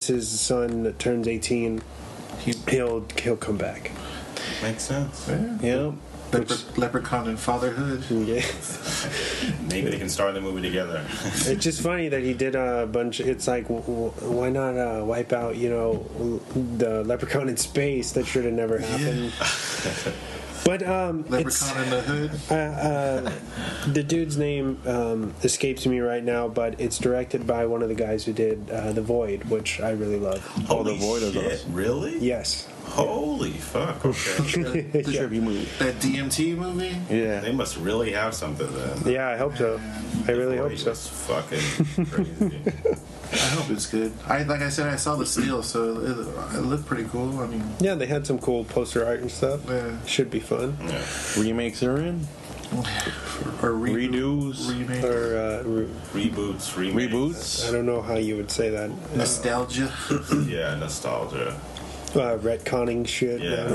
his son turns 18, he'll come back. Makes sense. Yeah. Leprechaun and fatherhood. Yeah. Maybe they can star in the movie together. It's just funny that he did a bunch. It's like, why not wipe out, the Leprechaun in space? That should have never happened. Yeah. But Leprechaun in the Hood. The dude's name escapes me right now, but it's directed by one of the guys who did The Void, which I really love. Holy The Void is shit, awesome. really? Yes. Holy fuck, okay. The Chevy movie. That DMT movie? Yeah. They must really have something then. Yeah, I hope so. I really hope so. It's fucking crazy. I hope it's good. Like I said, I saw the steel, so it looked pretty cool. I mean, Yeah, they had some cool poster art and stuff. Yeah. Should be fun. Yeah. Remakes are in. or Redos. remake, Or Reboots, remakes. Reboots. I don't know how you would say that. nostalgia. Yeah, nostalgia. Retconning shit. Yeah.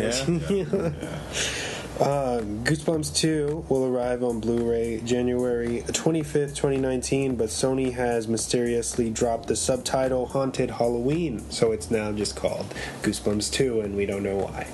Goosebumps 2 will arrive on Blu-ray January 25th, 2019, but Sony has mysteriously dropped the subtitle Haunted Halloween, so it's now just called Goosebumps 2, and we don't know why.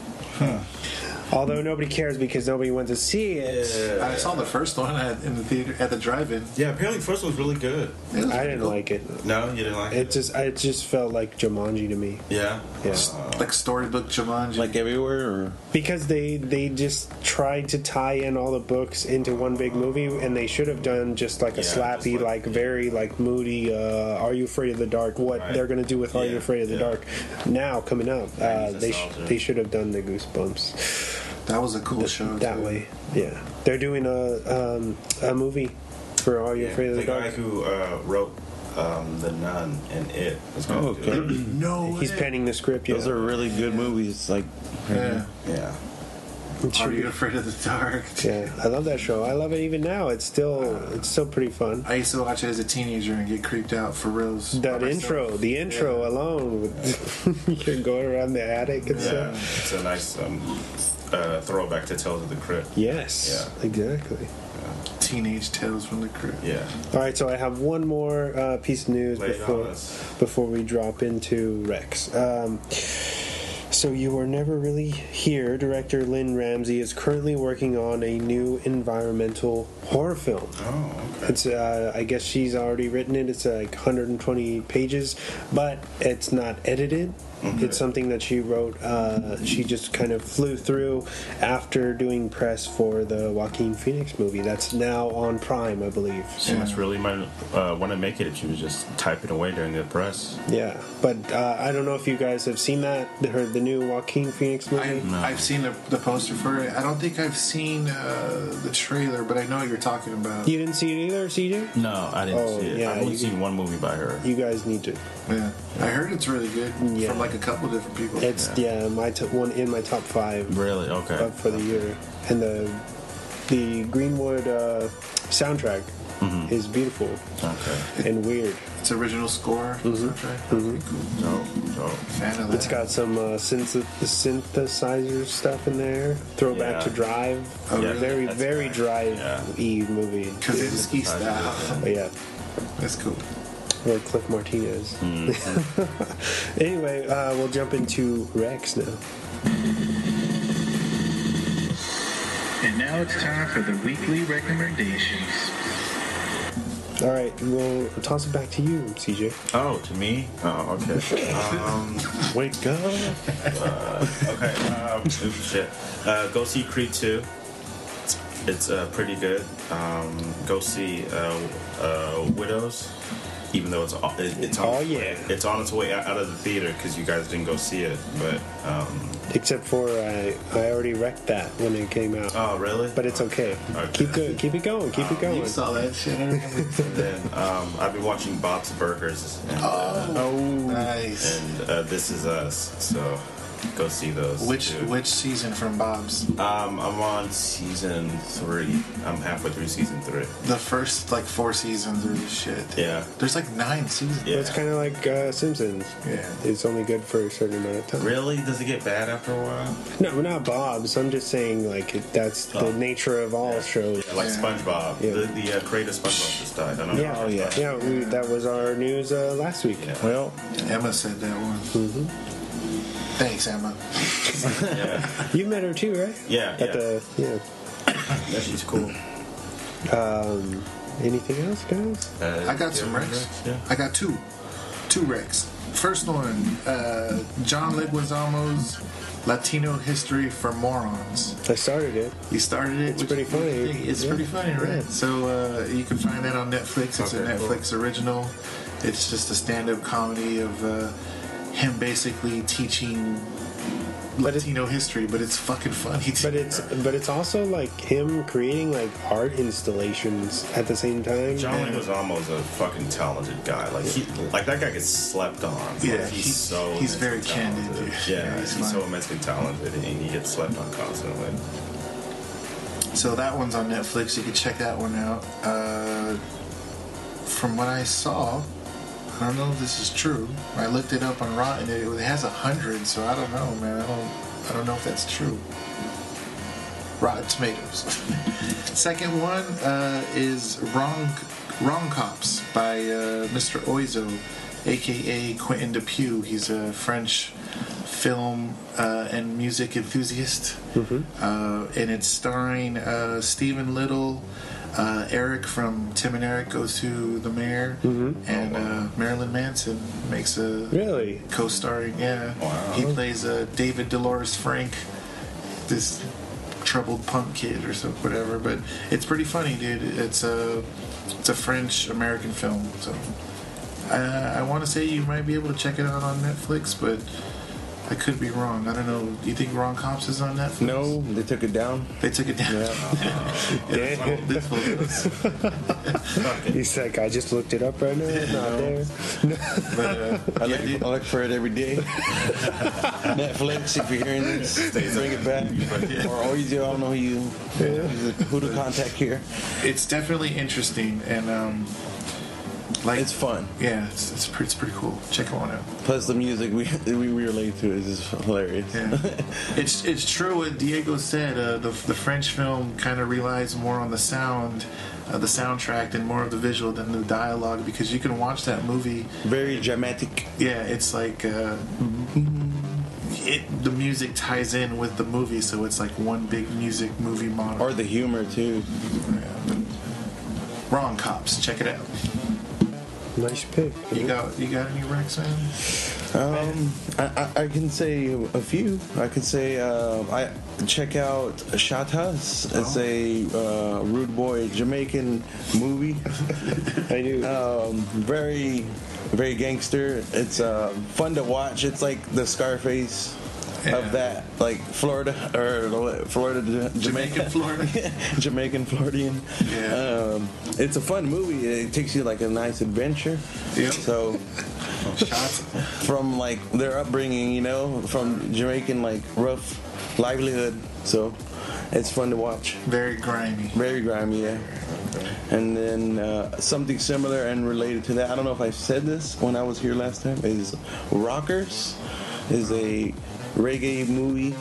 Although nobody cares because nobody went to see it. I saw the first one in the theater at the drive-in. Yeah, apparently the first one was really good. I didn't like it. No, you didn't like it? It just felt like Jumanji to me. Yeah? Yeah. Like storybook Jumanji. Like everywhere, or Because they just tried to tie in all the books into one big movie, and they should have done just like a slappy, just like very like moody. Are You Afraid of the Dark? What they're gonna do with Are You Afraid of the Dark? Now coming up, they should have done the Goosebumps that was a cool show. that too. way. Yeah, they're doing a movie for Are You Afraid of the The guy Dark? who wrote The Nun and It is going to do it. No, He's way. penning the script. Yeah. those are really good movies. Like, Yeah. Yeah. It should Are You be- Afraid of the Dark? Yeah, I love that show. I love it even now. It's still pretty fun. I used to watch it as a teenager and get creeped out for reals. That by intro, myself. the intro alone, with you're going around the attic and Yeah. stuff. It's a nice throwback to Tales of the Crypt. Yes, exactly. Teenage Tales from the Crypt. Yeah. All right, so I have one more piece of news Lay it on us. before we drop into Rex. So You Were Never Really Here. Director Lynn Ramsey is currently working on a new environmental horror film. Oh, okay. It's I guess she's already written it. It's like 120 pages, but it's not edited. Okay. It's something that she wrote. She just kind of flew through after doing press for the Joaquin Phoenix movie. That's now on Prime, I believe. She must really want to make it if she was just typing away during the press. Yeah, but I don't know if you guys have seen that, the new Joaquin Phoenix movie. I've seen the poster for it. I don't think I've seen the trailer, but I know what you're talking about. You didn't see it either, CJ? No, I didn't see it. yeah, I've only seen one movie by her. You guys need to. Yeah, I heard it's really good Yeah. from like a couple different people. It's one in my top 5 Really? Okay. for the year, and the Greenwood soundtrack is beautiful Okay. and weird. It's original score. Soundtrack. Pretty cool. So, Fan of that. It's got some synthesizer stuff in there. Throwback Yeah. to Drive. Oh, yeah, Very, that's very nice. Drive-y movie. Kavinsky style. But yeah, That's cool. or Cliff Martinez. Anyway, we'll jump into Rex now. And now it's time for the weekly recommendations. All right, we'll toss it back to you, CJ. oh, to me? Oh, okay. Wake up. Okay. Oops, shit. Go see Creed 2. It's pretty good. Go see Widows, even though it's on it's on its way out of the theater because you guys didn't go see it. But Except for I already wrecked that when it came out. oh, really? But it's okay. Okay. Keep it going. Keep it going. You saw that shit. I remember. And then I've been watching Bob's Burgers. And, Nice. and This Is Us. So go see those. Which season from Bob's? I'm on season 3. I'm halfway through season 3. The first 4 seasons are shit. Yeah. There's 9 seasons. Yeah. It's kind of like Simpsons. Yeah. It's only good for a certain amount of time. Really? Does it get bad after a while? No, we're not Bob's. I'm just saying, that's the nature of all shows. Yeah, like SpongeBob. Yeah. The creator of SpongeBob just died. I don't know. Yeah, that was our news last week. Yeah. Well, Emma said that one. Mm-hmm. Thanks, Emma. Yeah. You met her too, right? Yeah. Yeah. She's cool. Anything else, guys? I got some recs. Yeah. I got two recs. First one, John Leguizamo's Latino History for Morons. I started it. You started it. It's pretty funny. It's pretty funny, right? Yeah. So you can find that on Netflix. It's a Netflix original. It's just a stand-up comedy of him basically teaching Latino history, but it's fucking funny too. But it's also him creating art installations at the same time. John Leguizamo's a fucking talented guy. That guy gets slept on. Yeah, he's very talented. candid. Dude. Yeah, he's so immensely talented, and he gets slept on constantly. So that one's on Netflix. You can check that one out. From what I saw, I don't know if this is true. I looked it up on Rotten. It has 100, so I don't know, man. I don't know if that's true. Rotten Tomatoes. Second one is Wrong Cops by Mr. Oizo, aka Quentin Dupieux. He's a French film and music enthusiast. And it's starring Stephen Little, Eric from Tim and Eric Goes to the Mayor, and Marilyn Manson makes a co-starring. Yeah, Wow. He plays David Dolores Frank, this troubled punk kid or so whatever. But it's pretty funny, dude. It's a French American film, so I want to say you might be able to check it out on Netflix, but I could be wrong. I don't know. Do you think Wrong Cops is on Netflix? no, they took it down. They took it down. This photos. He's like, I just looked it up right now. It's not there. But I look for it every day. Netflix, if you're hearing this, bring it back. Or always, I don't know who to contact here. it's definitely interesting and It's fun. Yeah, it's pretty cool. Check one out. Plus the music we relate to is just hilarious. Yeah. It's true what Diego said. The French film kind of relies more on the sound, the soundtrack, and more of the visual than the dialogue, because you can watch that movie. Very dramatic. Yeah, it's like the music ties in with the movie, so it's like one big movie model. Or the humor too. Wrong Cops. Check it out. Nice pick. You got any recs, man? I can say a few. I could say I check out Shatas. It's a rude boy Jamaican movie. I do. Very, very gangster. It's fun to watch. It's like the Scarface of that, like Florida Jamaican Florida. Jamaican Floridian. Yeah. It's a fun movie. It takes you like a nice adventure. Yep. So from like their upbringing, from Jamaican rough livelihood. So it's fun to watch. Very grimy. Very grimy, yeah. And then something similar and related to that, I don't know if I said this when I was here last time, is Rockers. Is a reggae movie,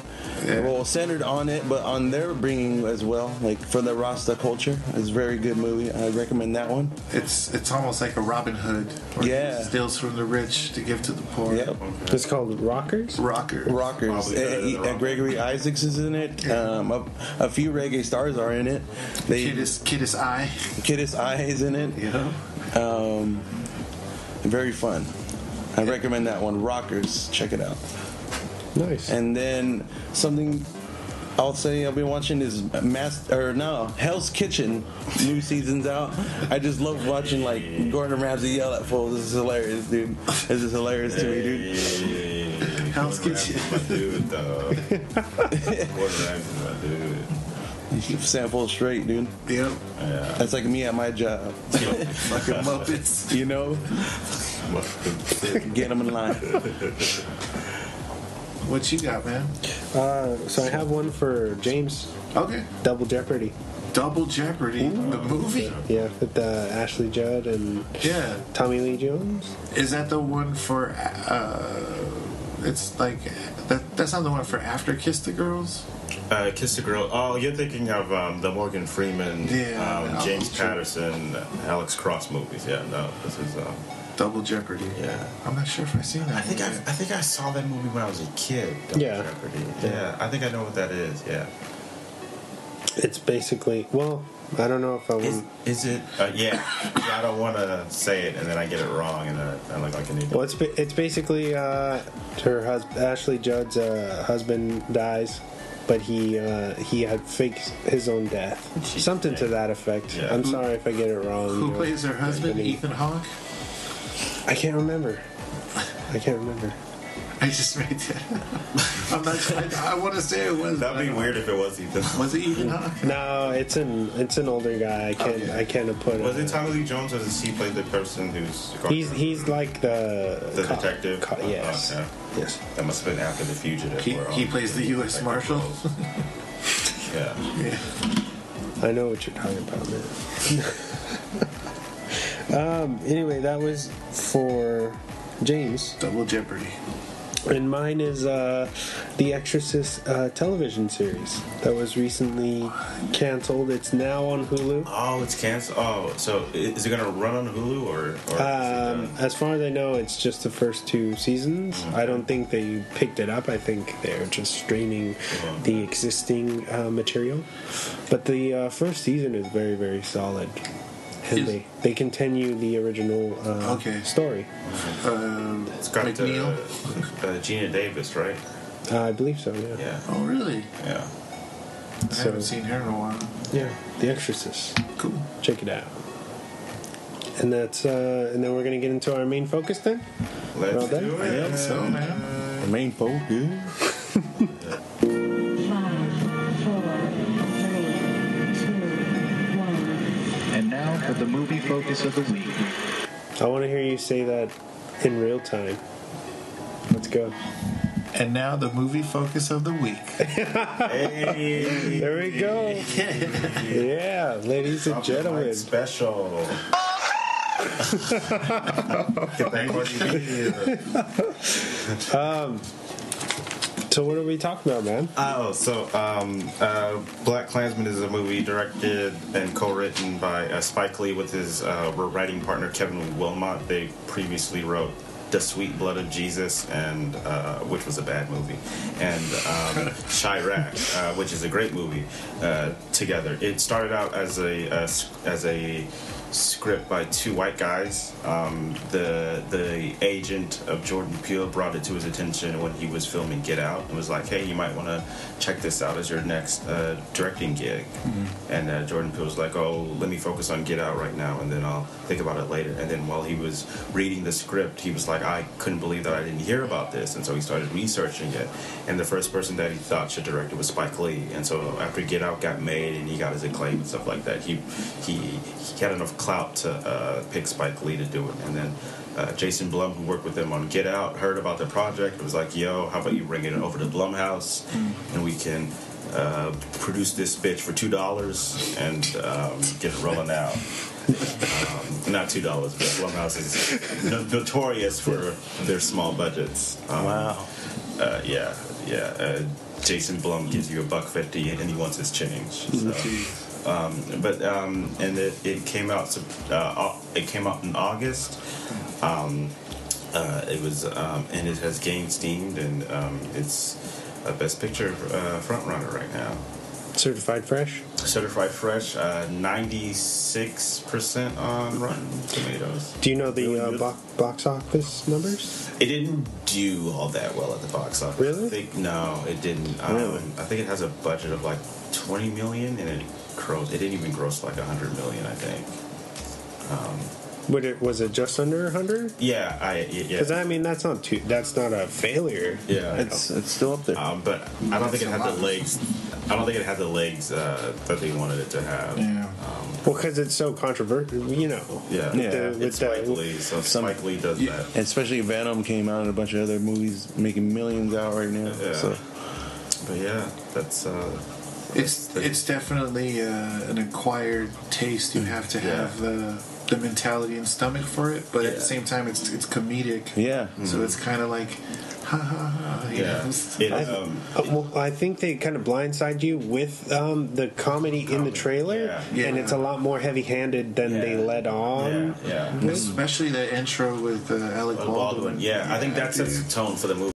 well, centered on it, but on their bringing as well, like for the Rasta culture. It's a very good movie. I recommend that one. It's almost like a Robin Hood. Where he steals from the rich to give to the poor. Yep. It's called Rockers? Rockers. Gregory Isaacs is in it. A few reggae stars are in it. Kiddis I. Kiddis I is in it. Yeah. Very fun. I recommend that one. Rockers. Check it out. Nice. And then something I'll say I've been watching is Hell's Kitchen. New season's out. I just love watching Gordon Ramsay yell at fools. This is hilarious, dude. This is hilarious to me, dude. Hell's Kitchen. My dude, dog. Gordon Ramsay's my dude. You keep sample straight, dude. Yep. Yeah. That's like me at my job. Fucking Muppets. Get them in line. What you got, man? So I have one for James. Okay. Double Jeopardy. Double Jeopardy, the movie. Yeah, with Ashley Judd and Tommy Lee Jones. Is that the one for? It's like that. That's not the one for After Kiss the Girls. Kiss the Girl. Oh, you're thinking of the Morgan Freeman, James Patterson, Alex Cross movies. Yeah, no, this is Double Jeopardy. Yeah, I'm not sure if I've seen that. I think I saw that movie when I was a kid. Double Jeopardy. Yeah, I think I know what that is. Yeah, it's basically I don't know if I want. Is it? I don't want to say it and then I get it wrong and I look like an idiot. Well, it's basically her husband, Ashley Judd's husband dies. But he had faked his own death. Something to that effect. Yeah. I'm sorry if I get it wrong. Who plays her husband? Ethan Hawke? I can't remember. I just made that. I'm not sure. I want to say it was. That'd be weird if it was Ethan Hawke. Was it Ethan Hawke? No, it's an older guy. I can't put it. Was it Tommy Lee Jones or does he play the person who's... He's like the detective? Yes. Oh, yeah. Yes. That must have been after The Fugitive. He plays the U.S. Marshal? Yeah. I know what you're talking about, man. Anyway, that was for James. Double Jeopardy. And mine is The Exorcist television series that was recently canceled. It's now on Hulu. Oh, it's canceled. Oh, so is it going to run on Hulu or as far as I know, it's just the first 2 seasons. Mm-hmm. I don't think they picked it up. I think they're just streaming the existing material. But the first season is very, very solid. And they continue the original story. It's got Gina Davis, right? I believe so, yeah. Yeah. Oh, really? Yeah. I haven't seen her in a while. Yeah, The Exorcist. Cool. Check it out. And that's and then we're gonna get into our main focus then. Let's do it. I think so, man. Our main focus. 5, 4, 3, 2, 1. And now for the movie focus of the week. I want to hear you say that in real time. Let's go. And now the movie focus of the week. Hey. There we go. Yeah, ladies and gentlemen. Special. Get that So what are we talking about, man? BlacKkKlansman is a movie directed and co-written by Spike Lee with his writing partner Kevin Wilmot. They previously wrote The Sweet Blood of Jesus, and which was a bad movie, and Chirac, which is a great movie. Together, it started out as a script by 2 white guys. The agent of Jordan Peele brought it to his attention when he was filming Get Out and was like, hey, you might want to check this out as your next directing gig. Mm-hmm. And Jordan Peele was like, oh, let me focus on Get Out right now and then I'll think about it later. And then while he was reading the script, he was like, I couldn't believe that I didn't hear about this. And so he started researching it, and the first person that he thought should direct it was Spike Lee. And so after Get Out got made and he got his acclaim and stuff like that, he had enough clout to pick Spike Lee to do it. And then Jason Blum, who worked with him on Get Out, heard about the project. It was like, yo, how about you bring it over to Blumhouse and we can produce this bitch for $2 and get it rolling out. Not $2, but Blumhouse is notorious for their small budgets. Wow. Jason Blum gives you $1.50 and he wants his change. So. And it came out. It came out in August. It was and it has gained steam, and it's a Best Picture front runner right now. Certified fresh. 96% on Rotten Tomatoes. Do you know the box office numbers? It didn't do all that well at the box office. Really? No, it didn't. Really? I think it has a budget of like $20 million, and it didn't even gross like $100 million, I think. Was it just under 100? Yeah. Because I mean, that's not a failure. Yeah, it's still up there. but I don't think it had the legs. I don't think it had the legs that they wanted it to have. Yeah. Well, because it's so controversial, you know. Yeah, it's Spike Lee, so Spike Lee does that. And especially Venom came out and a bunch of other movies making millions out right now. Yeah. So. But yeah, that's... It's definitely an acquired taste. You have to have the mentality and stomach for it, but at the same time, it's comedic. Yeah. So it's kind of like, ha ha ha. Well, I think they kind of blindside you with the comedy in the trailer, and it's a lot more heavy-handed than they let on. Especially the intro with Alec Baldwin. Yeah, I think that sets the tone for the movie.